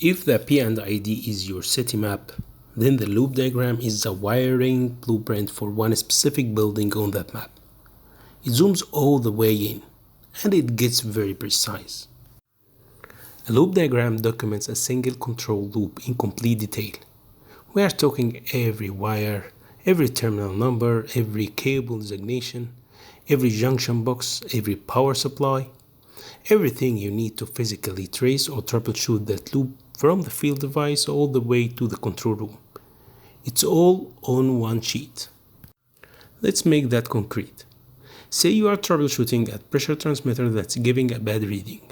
If the P&ID is your city map, then the loop diagram is a wiring blueprint for one specific building on that map. It zooms all the way in, and it gets very precise. A loop diagram documents a single control loop in complete detail. We are talking every wire, every terminal number, every cable designation, every junction box, every power supply, everything you need to physically trace or troubleshoot that loop from the field device all the way to the control room. It's all on one sheet. Let's make that concrete. Say you are troubleshooting a pressure transmitter that's giving a bad reading.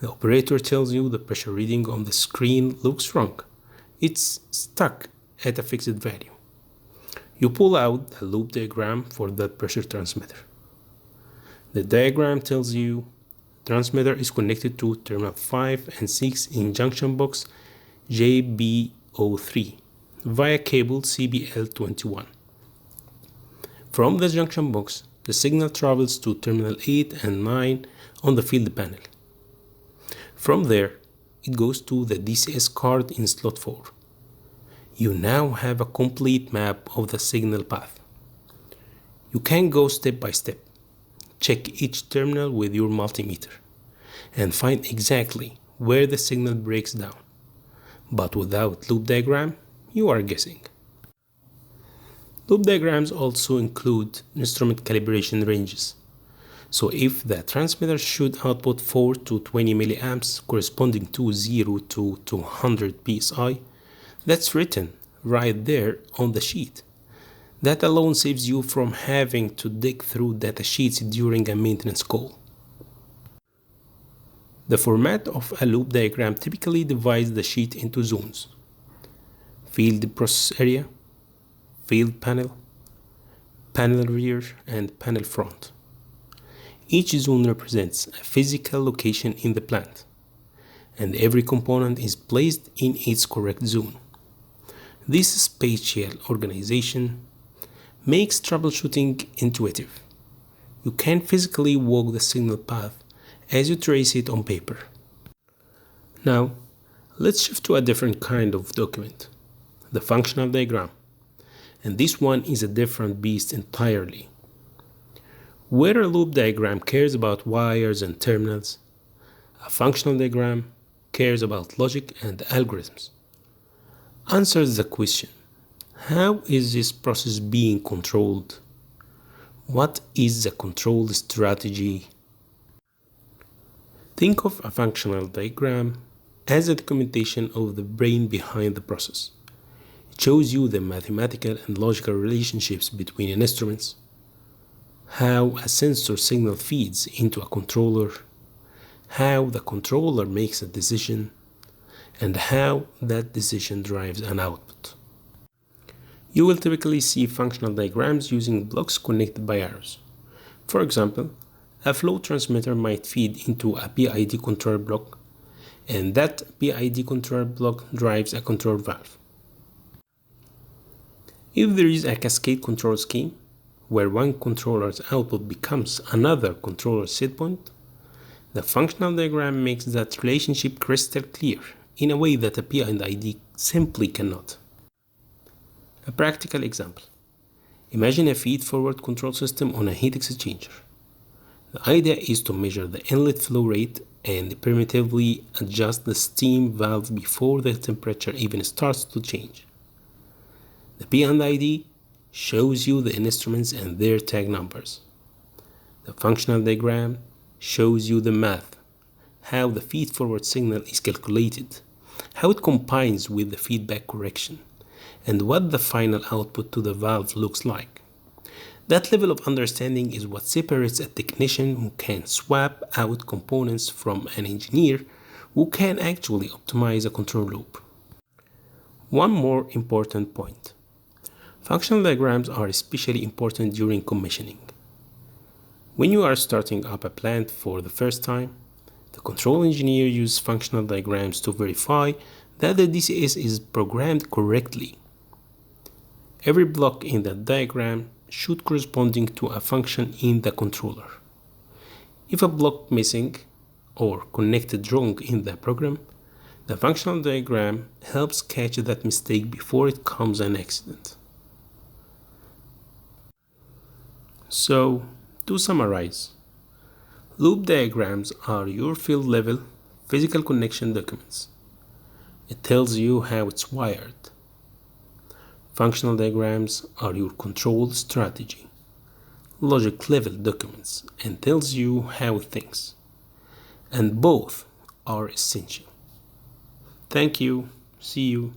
The operator tells you the pressure reading on the screen looks wrong. It's stuck at a fixed value. You pull out the loop diagram for that pressure transmitter. The diagram tells you the transmitter is connected to terminal 5 and 6 in junction box JB03 via cable CBL21. From the junction box, the signal travels to terminal 8 and 9 on the field panel. From there, it goes to the DCS card in slot 4. You now have a complete map of the signal path. You can go step by step, check each terminal with your multimeter, and find exactly where the signal breaks down. But without loop diagram, you are guessing. Loop diagrams also include instrument calibration ranges. So if the transmitter should output 4 to 20 milliamps corresponding to 0 to 200 psi, that's written right there on the sheet. That alone saves you from having to dig through data sheets during a maintenance call. The format of a loop diagram typically divides the sheet into zones: field process area, field panel, panel rear, and panel front. Each zone represents a physical location in the plant, and every component is placed in its correct zone. This spatial organization makes troubleshooting intuitive. You can physically walk the signal path as you trace it on paper. Now, let's shift to a different kind of document, the functional diagram. And this one is a different beast entirely. Where a loop diagram cares about wires and terminals, a functional diagram cares about logic and algorithms. Answers the question, how is this process being controlled? What is the control strategy? Think of a functional diagram as a documentation of the brain behind the process. It shows you the mathematical and logical relationships between instruments, how a sensor signal feeds into a controller, how the controller makes a decision, and how that decision drives an output. You will typically see functional diagrams using blocks connected by arrows. For example, a flow transmitter might feed into a P&ID control block, and that P&ID control block drives a control valve. If there is a cascade control scheme, where one controller's output becomes another controller's setpoint, the functional diagram makes that relationship crystal clear in a way that a P&ID simply cannot. A practical example. Imagine a feed-forward control system on a heat exchanger. The idea is to measure the inlet flow rate and primitively adjust the steam valve before the temperature even starts to change. The P&ID shows you the instruments and their tag numbers. The functional diagram shows you the math, how the feed-forward signal is calculated, how it combines with the feedback correction, and what the final output to the valve looks like. That level of understanding is what separates a technician who can swap out components from an engineer who can actually optimize a control loop. One more important point. Functional diagrams are especially important during commissioning. When you are starting up a plant for the first time, the control engineer uses functional diagrams to verify that the DCS is programmed correctly. Every block in that diagram should corresponding to a function in the controller. If a block missing or connected wrong in the program, The functional diagram helps catch that mistake before it becomes an accident. So, to summarize, loop diagrams are your field level physical connection documents. It tells you how it's wired. Functional diagrams are your control strategy, logic level documents, and tells you how it thinks. And both are essential. Thank you. See you.